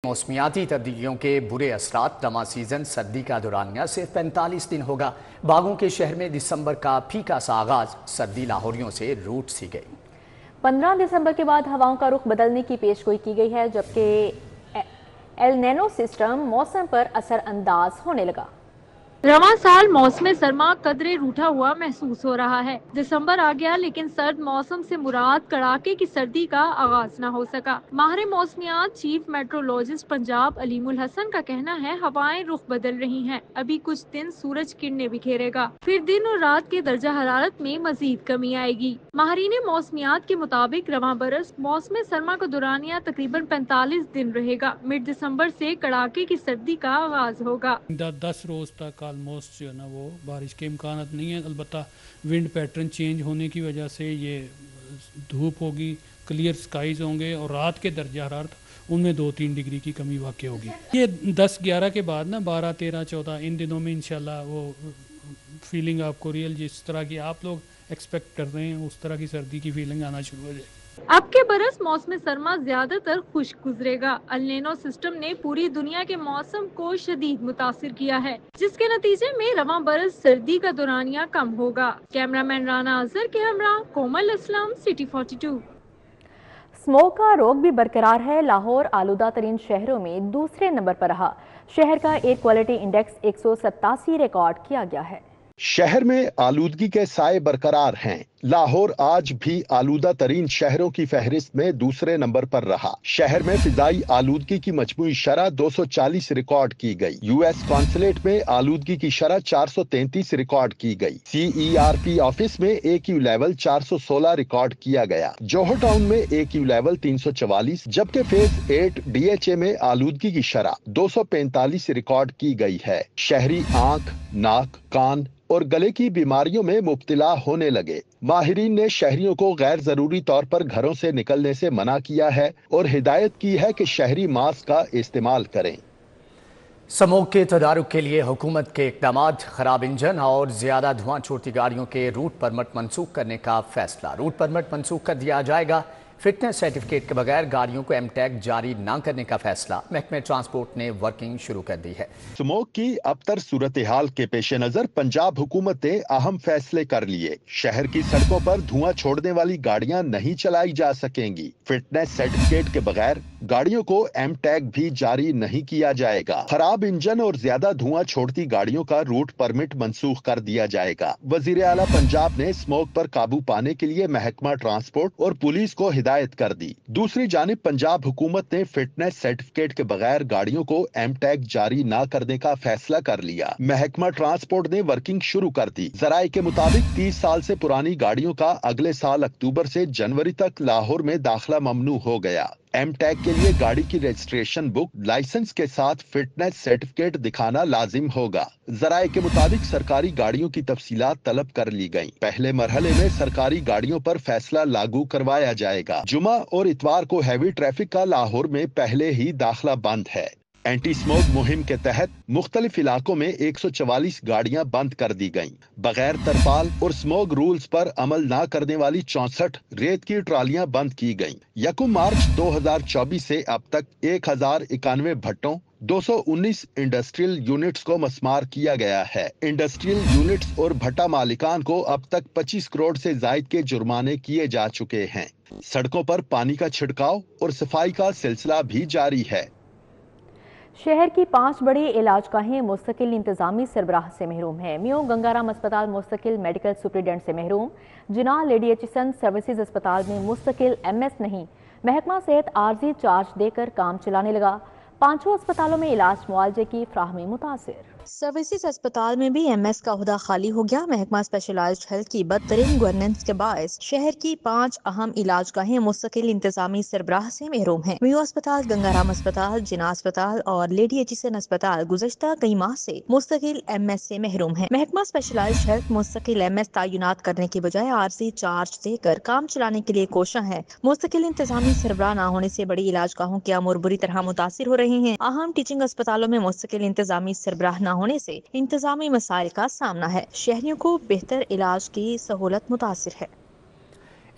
موسمیاتی تبدیلیوں کے برے اثرات رواں سیزن سردی کا دورانیہ صرف 45 دن ہوگا۔ باغوں کے شہر میں دسمبر کا پھیکا سا آغاز، سردی لاہوریوں سے روٹ سی گئی۔ 15 دسمبر کے بعد ہواؤں کا رخ بدلنے کی پیشگوئی کی گئی ہے، جبکہ ایل نینو سسٹم موسم پر اثر انداز ہونے لگا۔ رواں سال موسم سرما قدرے روٹھا ہوا محسوس ہو رہا ہے۔ دسمبر آ گیا لیکن سرد موسم سے مراد کڑاکے کی سردی کا آغاز نہ ہو سکا۔ ماہر موسمیات چیف میٹرولوجسٹ پنجاب علیم الحسن کا کہنا ہے ہوائیں رخ بدل رہی ہیں، ابھی کچھ دن سورج کرنیں بکھیرے گا، پھر دن اور رات کے درجہ حرارت میں مزید کمی آئے گی۔ ماہرین موسمیات کے مطابق رواں برس موسم سرما کا دورانیہ تقریباً 45 دن رہے گا۔ مڈ دسمبر سے کڑاکے کی سردی کا آغاز ہوگا۔ 10 روز تک آلموسٹ جو ہے نا وہ بارش کے امکانات نہیں ہیں، البتہ ونڈ پیٹرن چینج ہونے کی وجہ سے یہ دھوپ ہوگی، کلیئر سکائز ہوں گے اور رات کے درجہ حرارت ان میں 2-3 ڈگری کی کمی واقع ہوگی۔ یہ 10-11 کے بعد نا 12, 13, 14 ان دنوں میں انشاءاللہ وہ فیلنگ آپ کو ریئل جس طرح کی آپ لوگ ایکسپیکٹ کر رہے ہیں اس طرح کی سردی کی فیلنگ آنا شروع ہو جائے۔ اب کے برس موسم سرما زیادہ تر خشک گزرے گا۔ ایل نینو سسٹم نے پوری دنیا کے موسم کو شدید متاثر کیا ہے، جس کے نتیجے میں رواں برس سردی کا دورانیہ کم ہوگا۔ کیمرامین رانا اظہر کے ہمراہ کومل اسلام، سٹی 42۔ اسموگ کا روگ بھی برقرار ہے۔ لاہور آلودہ ترین شہروں میں دوسرے نمبر پر رہا۔ شہر کا ایئر کوالٹی انڈیکس 187 ریکارڈ کیا گیا ہے۔ شہر میں آلودگی کے سائے برقرار ہیں۔ لاہور آج بھی آلودہ ترین شہروں کی فہرست میں دوسرے نمبر پر رہا۔ شہر میں فضائی آلودگی کی مجموعی شرح 240 ریکارڈ کی گئی۔ یو ایس قونصلیٹ میں آلودگی کی شرح 433 ریکارڈ کی گئی۔ CERP آفس میں AQ لیول 416 ریکارڈ کیا گیا۔ جوہر ٹاؤن میں AQ لیول 344، جبکہ فیز 8 DHA میں آلودگی کی شرح 245 ریکارڈ کی گئی ہے۔ شہری آنکھ، ناک، کان اور گلے کی بیماریوں میں مبتلا ہونے لگے۔ ماہرین نے شہریوں کو غیر ضروری طور پر گھروں سے نکلنے سے منع کیا ہے اور ہدایت کی ہے کہ شہری ماسک کا استعمال کریں۔ سموگ کے تدارک کے لیے حکومت کے اقدامات، خراب انجن اور زیادہ دھواں چھوڑتی گاڑیوں کے روٹ پرمٹ منسوخ کرنے کا فیصلہ۔ روٹ پرمٹ منسوخ کر دیا جائے گا۔ فٹنس سرٹیفکیٹ کے بغیر گاڑیوں کو M ٹیگ جاری نہ کرنے کا فیصلہ۔ محکمہ ٹرانسپورٹ نے ورکنگ شروع کر دی ہے۔ سموگ کی ابتر صورتحال کے پیش نظر پنجاب حکومت نے اہم فیصلے کر لیے۔ شہر کی سڑکوں پر دھواں چھوڑنے والی گاڑیاں نہیں چلائی جا سکیں گی۔ فٹنس سرٹیفکیٹ کے بغیر گاڑیوں کو M ٹیگ بھی جاری نہیں کیا جائے گا۔ خراب انجن اور زیادہ دھواں چھوڑتی گاڑیوں کا روٹ پرمٹ منسوخ کر دیا جائے گا۔ وزیر اعلیٰ پنجاب نے سموگ پر قابو پانے کے لیے محکمہ ٹرانسپورٹ اور پولیس کو ہدایت کر دی۔ دوسری جانب پنجاب حکومت نے فٹنس سرٹیفکیٹ کے بغیر گاڑیوں کو M ٹیگ جاری نہ کرنے کا فیصلہ کر لیا۔ محکمہ ٹرانسپورٹ نے ورکنگ شروع کر دی۔ ذرائع کے مطابق 30 سال سے پرانی گاڑیوں کا اگلے سال اکتوبر سے جنوری تک لاہور میں داخلہ ممنوع ہو گیا۔ M ٹیگ کے لیے گاڑی کی رجسٹریشن بک، لائسنس کے ساتھ فٹنس سرٹیفکیٹ دکھانا لازم ہوگا۔ ذرائع کے مطابق سرکاری گاڑیوں کی تفصیلات طلب کر لی گئیں۔ پہلے مرحلے میں سرکاری گاڑیوں پر فیصلہ لاگو کروایا جائے گا۔ جمعہ اور اتوار کو ہیوی ٹریفک کا لاہور میں پہلے ہی داخلہ بند ہے۔ اینٹی سموگ مہم کے تحت مختلف علاقوں میں 144 گاڑیاں بند کر دی گئیں۔ بغیر ترپال اور سموگ رولز پر عمل نہ کرنے والی 64 ریت کی ٹرالیاں بند کی گئیں۔ 1 مارچ 2024 سے اب تک 1091 بھٹوں، 219 انڈسٹریل یونٹس کو مسمار کیا گیا ہے۔ انڈسٹریل یونٹس اور بھٹا مالکان کو اب تک 25 کروڑ سے زائد کے جرمانے کیے جا چکے ہیں۔ سڑکوں پر پانی کا چھڑکاؤ اور صفائی کا سلسلہ بھی جاری ہے۔ شہر کی 5 بڑی علاج گاہیں مستقل انتظامی سربراہ سے محروم ہیں۔ میو گنگارام اسپتال مستقل میڈیکل سپرنٹنڈنٹ سے محروم۔ جناح لیڈی ایچسن سروسز اسپتال میں مستقل MS نہیں۔ محکمہ صحت عارضی چارج دے کر کام چلانے لگا۔ 5 اسپتالوں میں علاج معالجے کی فراہمی متاثر۔ سروسز اسپتال میں بھی MS کا عہدہ خالی ہو گیا۔ محکمہ اسپیشلائزڈ ہیلتھ کی بدترین گورننس کے باعث شہر کی 5 اہم علاج گاہیں مستقل انتظامی سربراہ سے محروم ہیں۔ میو اسپتال، گنگارام اسپتال، جناح اسپتال اور لیڈی ایچسن اسپتال گزشتہ کئی ماہ سے مستقل MS سے محروم ہیں۔ محکمہ اسپیشلائزڈ ہیلتھ مستقل MS تعینات کرنے کی بجائے عارضی چارج دے کر کام چلانے کے لیے کوشاں ہے۔ مستقل انتظامی سربراہ نہ ہونے سے بڑی علاج گاہوں کے امور بری طرح متاثر ہو رہے ہیں۔ اہم ٹیچنگ اسپتالوں میں مستقل انتظامی سربراہ نہ ہونے سے انتظامی مسائل کا سامنا ہے۔ شہریوں کو بہتر علاج کی سہولت متاثر ہے۔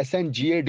SNGAD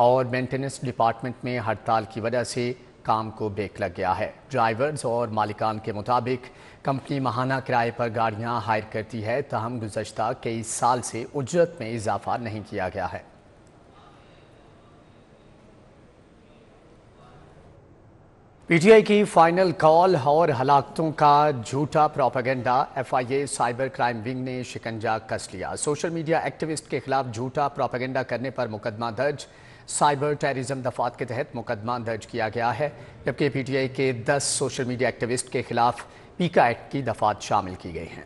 اور مینٹیننس ڈپارٹمنٹ میں ہڑتال کی وجہ سے کام کو بریک لگ گیا ہے۔ ڈرائیورز اور مالکان کے مطابق کمپنی ماہانہ کرائے پر گاڑیاں ہائر کرتی ہے، تاہم گزشتہ کئی سال سے اجرت میں اضافہ نہیں کیا گیا ہے۔ پی ٹی آئی کی فائنل کال اور ہلاکتوں کا جھوٹا propaganda, F I A cyber crime wing نے شکنجا کس لیا۔ سوشل میڈیا ایکٹیوسٹ کے خلاف جھوٹا پروپیگنڈا کرنے پر مقدمہ درج، سائبر ٹیررزم دفعات کے تحت مقدمہ درج کیا گیا ہے، جبکہ پی ٹی آئی کے 10 سوشل میڈیا ایکٹیوسٹ کے خلاف پیکا ایکٹ کی دفعات شامل کی گئی ہیں۔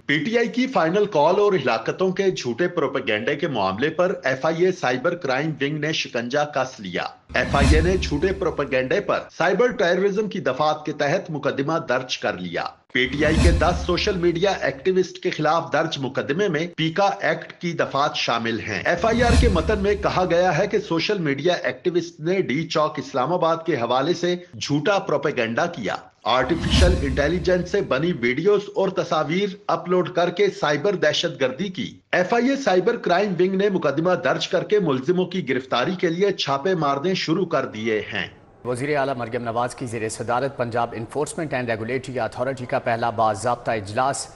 پی ٹی آئی کی فائنل کال اور ہلاکتوں کے جھوٹے پروپیگنڈے کے معاملے پر F I A cyber crime wing نے شکنجا کس لیا۔ ایف آئی اے نے جھوٹے پروپیگنڈے پر سائبر ٹیررزم کی دفعات کے تحت مقدمہ درج کر لیا۔ پی ٹی آئی کے 10 سوشل میڈیا ایکٹیوسٹ کے خلاف درج مقدمے میں پیکا ایکٹ کی دفعات شامل ہیں۔ ایف آئی آر کے متن میں کہا گیا ہے کہ سوشل میڈیا ایکٹیوسٹ نے ڈی چوک اسلام آباد کے حوالے سے جھوٹا پروپیگنڈا کیا، آرٹیفیشل انٹیلیجنس سے بنی ویڈیوز اور تصاویر اپلوڈ کر کے سائبر دہشت گردی کی۔ F I A cyber crime wing نے مقدمہ درج کر کے ملزموں کی گرفتاری کے لیے چھاپے مارنے شروع کر دیے ہیں۔ وزیر اعلیٰ مریم نواز کی زیر صدارت Punjab enforcement and regulatory authority کا پہلا باضابطہ اجلاس،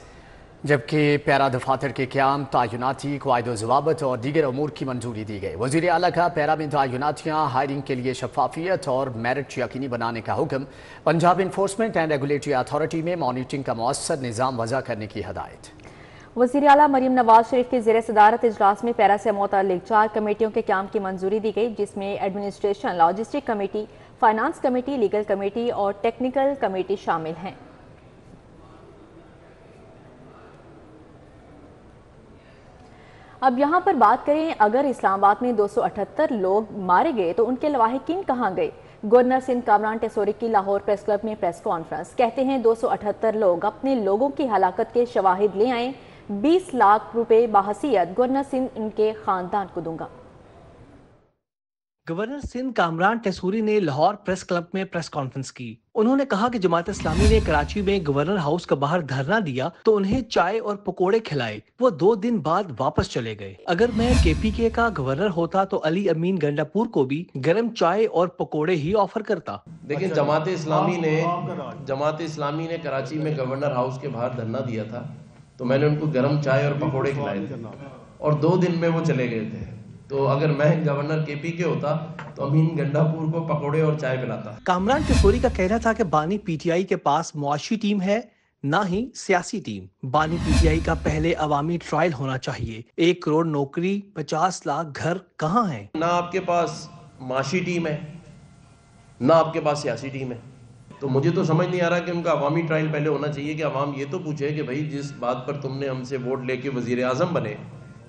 جبکہ پیرا دفاتر کے قیام، تعیناتی، قواعد و ضوابط اور دیگر امور کی منظوری دی گئی۔ وزیر اعلیٰ کا پیرا میں تعیناتیاں، ہائرنگ کے لیے شفافیت اور میرٹ یقینی بنانے کا حکم، Punjab enforcement and regulatory authority میں مانیٹرنگ کا مؤثر نظام وضع کرنے کی ہدایت۔ وزیر اعلیٰ مریم نواز شریف کی زیر صدارت اجلاس میں پیرا سے متعلق 4 کمیٹیوں کے قیام کی منظوری دی گئی، جس میں administration, logistic committee, finance committee, legal committee اور ٹیکنیکل کمیٹی شامل ہیں۔ اب یہاں پر بات کریں، اگر اسلام آباد میں 278 لوگ مارے گئے تو ان کے لواحقین کہاں گئے؟ گورنر سندھ کامران ٹیسوری کی لاہور پریس کلب میں پریس کانفرنس، کہتے ہیں 278 لوگ اپنے لوگوں کی ہلاکت کے شواہد لے آئیں، 20 لاکھ روپے بحیثیت گورنر سندھ ان کے خاندان کو دوں گا۔ گورنر سندھ کامران ٹیسوری نے لاہور پریس کلب میں پریس کانفرنس کی۔ انہوں نے کہا کہ جماعت اسلامی نے کراچی میں گورنر ہاؤس کا باہر دھرنا دیا تو انہیں چائے اور پکوڑے کھلائے، وہ 2 دن بعد واپس چلے گئے۔ اگر میں کے پی کے کا گورنر ہوتا تو علی امین گنڈاپور کو بھی گرم چائے اور پکوڑے ہی آفر کرتا۔ لیکن جماعت اسلامی نے کراچی میں گورنر ہاؤس کے باہر دھرنا دیا تھا تو میں نے ان کو گرم چائے اور پکوڑے کھلائے تھے اور 2 دن میں وہ چلے گئے تھے۔ تو اگر میں گورنر کے پی کے ہوتا تو امین گنڈاپور کو پکوڑے اور چائے پلاتا۔ کامران ٹیسوری کا کہنا تھا کہ بانی پی ٹی آئی کے پاس معاشی ٹیم ہے، نہ ہی سیاسی ٹیم۔ بانی پی ٹی آئی کا پہلے عوامی ٹرائل ہونا چاہیے۔ 1 کروڑ نوکری، 50 لاکھ گھر کہاں ہیں؟ نہ آپ کے پاس معاشی ٹیم ہے، نہ آپ کے پاس سیاسی ٹیم ہے۔ تو مجھے تو سمجھ نہیں آ رہا کہ ان کا عوامی ٹرائل پہلے ہونا چاہیے کہ عوام یہ تو پوچھے کہ بھائی جس بات پر تم نے ہم سے ووٹ لے کے وزیر اعظم بنے،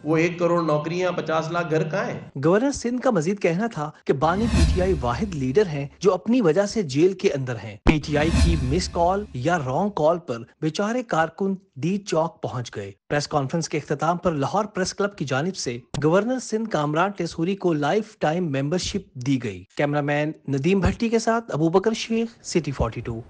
وہ 1 کروڑ نوکریاں، 50 لاکھ گھر کہاں ہیں؟ گورنر سندھ کا مزید کہنا تھا کہ بانی پی ٹی آئی واحد لیڈر ہیں جو اپنی وجہ سے جیل کے اندر ہیں۔ پی ٹی آئی کی مس کال یا رانگ کال پر بیچارے کارکن ڈی چوک پہنچ گئے۔ پریس کانفرنس کے اختتام پر لاہور پریس کلب کی جانب سے گورنر سندھ کامران ٹیسوری کو لائف ٹائم ممبرشپ دی گئی۔ کیمرہ مین ندیم بھٹی کے ساتھ ابو بکر شیخ، سٹی 42۔